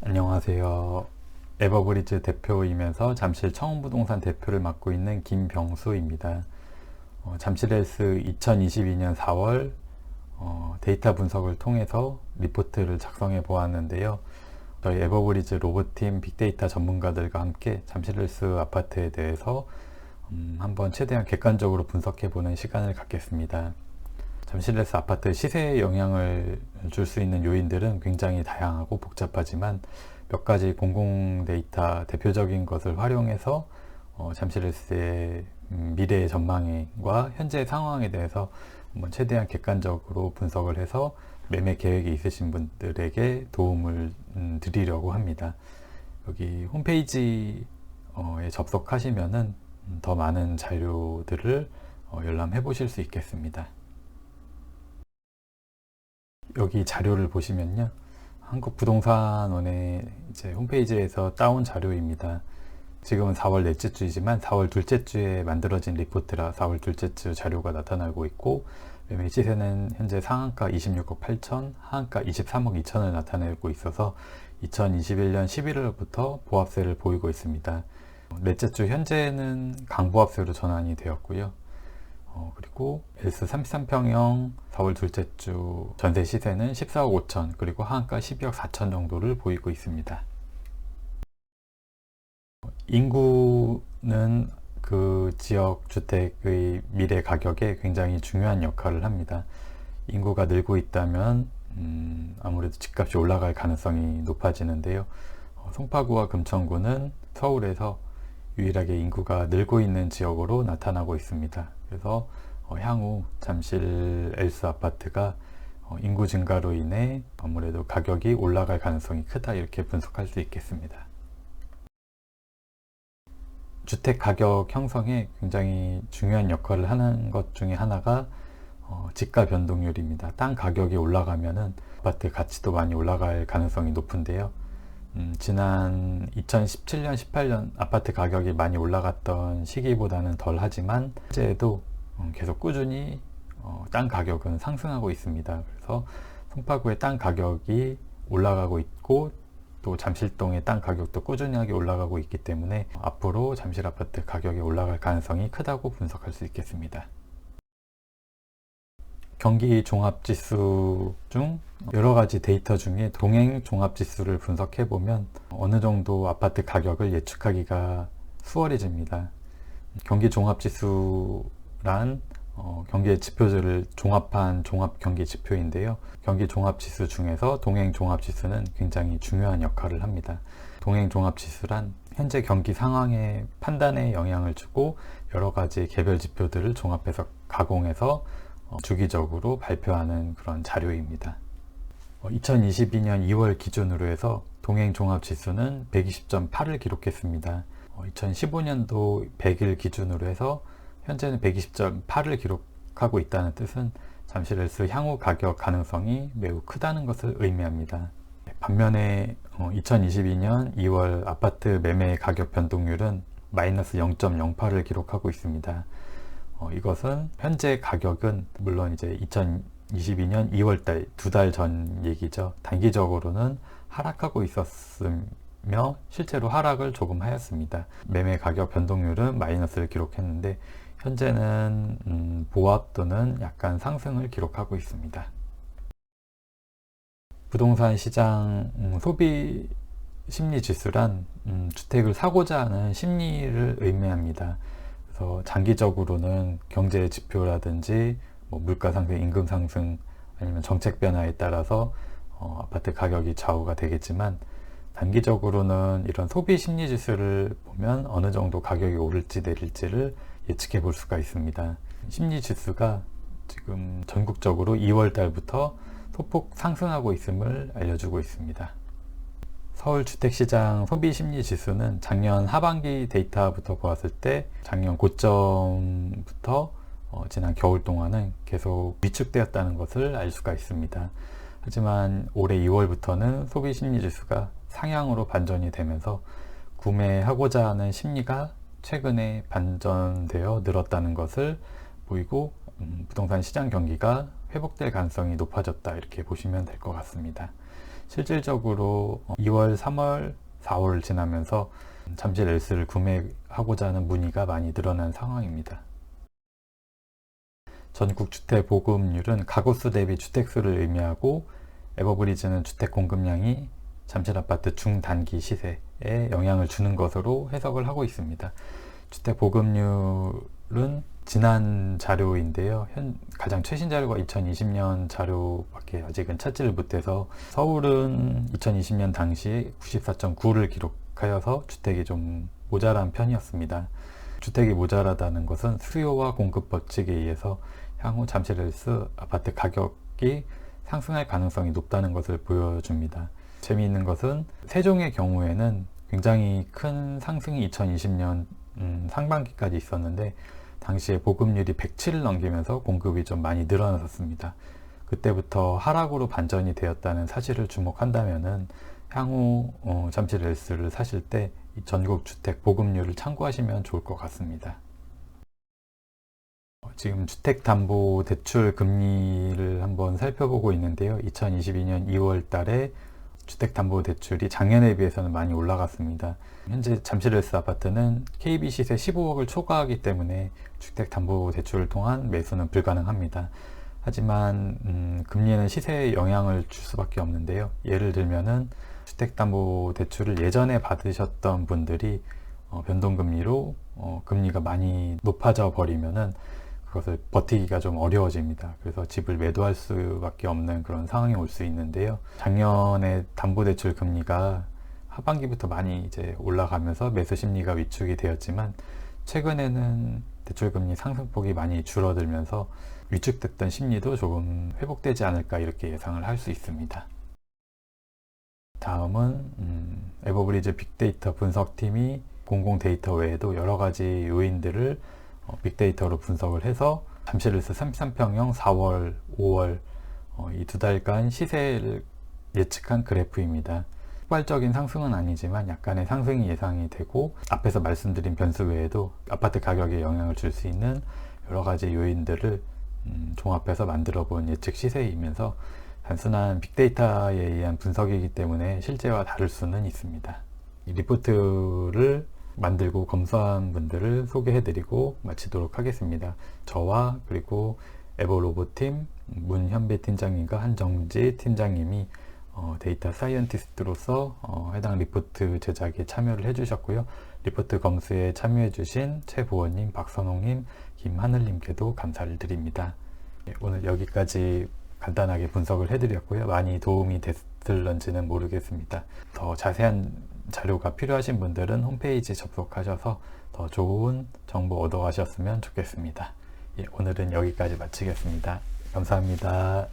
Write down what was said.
안녕하세요. 에버브리즈 대표이면서 잠실 청운부동산 대표를 맡고 있는 김병수입니다. 잠실헬스 2022년 4월 데이터 분석을 통해서 리포트를 작성해 보았는데요. 저희 에버브리즈 로봇팀 빅데이터 전문가들과 함께 잠실헬스 아파트에 대해서 한번 최대한 객관적으로 분석해 보는 시간을 갖겠습니다. 잠실헬스 아파트 시세에 영향을 줄 수 있는 요인들은 굉장히 다양하고 복잡하지만 몇 가지 공공 데이터 대표적인 것을 활용해서 잠실헬스의 미래의 전망과 현재 상황에 대해서 한번 최대한 객관적으로 분석을 해서 매매 계획이 있으신 분들에게 도움을 드리려고 합니다. 여기 홈페이지에 접속하시면은 더 많은 자료들을 열람해 보실 수 있겠습니다. 여기 자료를 보시면요, 한국부동산원의 이제 홈페이지에서 따온 자료입니다. 지금은 4월 넷째 주이지만 4월 둘째 주에 만들어진 리포트라 4월 둘째 주 자료가 나타나고 있고, 매매 시세는 현재 상한가 26억 8천, 하한가 23억 2천을 나타내고 있어서 2021년 11월부터 보합세를 보이고 있습니다. 넷째 주 현재는 강보합세로 전환이 되었고요. 그리고 엘스 33평형 4월 둘째 주 전세 시세는 14억 5천, 그리고 하한가 12억 4천 정도를 보이고 있습니다. 인구는 그 지역 주택의 미래 가격에 굉장히 중요한 역할을 합니다. 인구가 늘고 있다면 아무래도 집값이 올라갈 가능성이 높아지는데요. 송파구와 금천구는 서울에서 유일하게 인구가 늘고 있는 지역으로 나타나고 있습니다. 그래서 향후 잠실 엘스 아파트가 인구 증가로 인해 아무래도 가격이 올라갈 가능성이 크다, 이렇게 분석할 수 있겠습니다. 주택 가격 형성에 굉장히 중요한 역할을 하는 것 중에 하나가 지가 변동률입니다. 땅 가격이 올라가면은 아파트 가치도 많이 올라갈 가능성이 높은데요. 지난 2017년, 18년 아파트 가격이 많이 올라갔던 시기보다는 덜 하지만 현재도 계속 꾸준히 땅 가격은 상승하고 있습니다. 그래서 송파구의 땅 가격이 올라가고 있고, 또 잠실동의 땅 가격도 꾸준하게 올라가고 있기 때문에 앞으로 잠실 아파트 가격이 올라갈 가능성이 크다고 분석할 수 있겠습니다. 경기 종합지수 중 여러 가지 데이터 중에 동행 종합지수를 분석해 보면 어느 정도 아파트 가격을 예측하기가 수월해집니다. 경기 종합지수란 경기의 지표들을 종합한 종합 경기 지표인데요. 경기 종합지수 중에서 동행 종합지수는 굉장히 중요한 역할을 합니다. 동행 종합지수란 현재 경기 상황의 판단에 영향을 주고 여러 가지 개별 지표들을 종합해서 가공해서 주기적으로 발표하는 그런 자료입니다. 2022년 2월 기준으로 해서 동행 종합지수는 120.8을 기록했습니다. 2015년도 100일 기준으로 해서 현재는 120.8을 기록하고 있다는 뜻은 잠실헬스 향후 가격 가능성이 매우 크다는 것을 의미합니다. 반면에 2022년 2월 아파트 매매 가격 변동률은 마이너스 0.08을 기록하고 있습니다. 이것은 현재 가격은 물론 이제 2022년 2월달 두 달 전 얘기죠. 단기적으로는 하락하고 있었으며 실제로 하락을 조금 하였습니다. 매매 가격 변동률은 마이너스를 기록했는데 현재는 보합 또는 약간 상승을 기록하고 있습니다. 부동산 시장 소비 심리 지수란 주택을 사고자 하는 심리를 의미합니다. 그래서 장기적으로는 경제 지표라든지 물가 상승, 임금 상승, 아니면 정책 변화에 따라서 아파트 가격이 좌우가 되겠지만, 단기적으로는 이런 소비 심리 지수를 보면 어느 정도 가격이 오를지 내릴지를 예측해 볼 수가 있습니다. 심리 지수가 지금 전국적으로 2월 달부터 소폭 상승하고 있음을 알려주고 있습니다. 서울 주택시장 소비심리지수는 작년 하반기 데이터부터 보았을 때 작년 고점부터 지난 겨울 동안은 계속 위축되었다는 것을 알 수가 있습니다. 하지만 올해 2월부터는 소비심리지수가 상향으로 반전이 되면서 구매하고자 하는 심리가 최근에 반전되어 늘었다는 것을 보이고 부동산 시장 경기가 회복될 가능성이 높아졌다 이렇게 보시면 될 것 같습니다. 실질적으로 2월, 3월, 4월을 지나면서 잠실 S를 구매하고자 하는 문의가 많이 늘어난 상황입니다. 전국 주택 보급률은 가구수 대비 주택수를 의미하고 에버브리즈는 주택 공급량이 잠실 아파트 중단기 시세에 영향을 주는 것으로 해석을 하고 있습니다. 주택 보급률은 지난 자료인데요. 가장 최신 자료가 2020년 자료밖에 아직은 찾지를 못해서 서울은 2020년 당시 94.9를 기록하여서 주택이 좀 모자란 편이었습니다. 주택이 모자라다는 것은 수요와 공급 법칙에 의해서 향후 잠실 S 아파트 가격이 상승할 가능성이 높다는 것을 보여줍니다. 재미있는 것은 세종의 경우에는 굉장히 큰 상승이 2020년 상반기까지 있었는데 당시에 보급률이 107을 넘기면서 공급이 좀 많이 늘어났었습니다. 그때부터 하락으로 반전이 되었다는 사실을 주목한다면은 향후 잠실 S를 사실 때 전국 주택 보급률을 참고하시면 좋을 것 같습니다. 지금 주택담보대출 금리를 한번 살펴보고 있는데요. 2022년 2월 달에 주택담보대출이 작년에 비해서는 많이 올라갔습니다. 현재 잠실 S 아파트는 KB 시세 15억을 초과하기 때문에 주택담보대출을 통한 매수는 불가능합니다. 하지만 금리는 시세에 영향을 줄 수밖에 없는데요. 예를 들면은 주택담보대출을 예전에 받으셨던 분들이 변동금리로 금리가 많이 높아져 버리면은 그것을 버티기가 좀 어려워집니다. 그래서 집을 매도할 수밖에 없는 그런 상황이 올 수 있는데요. 작년에 담보대출 금리가 하반기부터 많이 이제 올라가면서 매수 심리가 위축이 되었지만 최근에는 대출금리 상승폭이 많이 줄어들면서 위축됐던 심리도 조금 회복되지 않을까 이렇게 예상을 할 수 있습니다. 다음은 에버브리즈 빅데이터 분석팀이 공공 데이터 외에도 여러 가지 요인들을 빅데이터로 분석을 해서 잠실 S 33평형 4월, 5월 이 두 달간 시세를 예측한 그래프입니다. 폭발적인 상승은 아니지만 약간의 상승이 예상이 되고 앞에서 말씀드린 변수 외에도 아파트 가격에 영향을 줄 수 있는 여러 가지 요인들을 종합해서 만들어 본 예측 시세이면서 단순한 빅데이터에 의한 분석이기 때문에 실제와 다를 수는 있습니다. 이 리포트를 만들고 검수한 분들을 소개해드리고 마치도록 하겠습니다. 저와 그리고 에버로봇팀 문현배 팀장님과 한정지 팀장님이 데이터 사이언티스트로서 해당 리포트 제작에 참여를 해주셨고요. 리포트 검수에 참여해주신 최보원님, 박선홍님, 김하늘님께도 감사를 드립니다. 오늘 여기까지 간단하게 분석을 해드렸고요. 많이 도움이 됐을런지는 모르겠습니다. 더 자세한 자료가 필요하신 분들은 홈페이지 접속하셔서 더 좋은 정보 얻어가셨으면 좋겠습니다. 오늘은 여기까지 마치겠습니다. 감사합니다.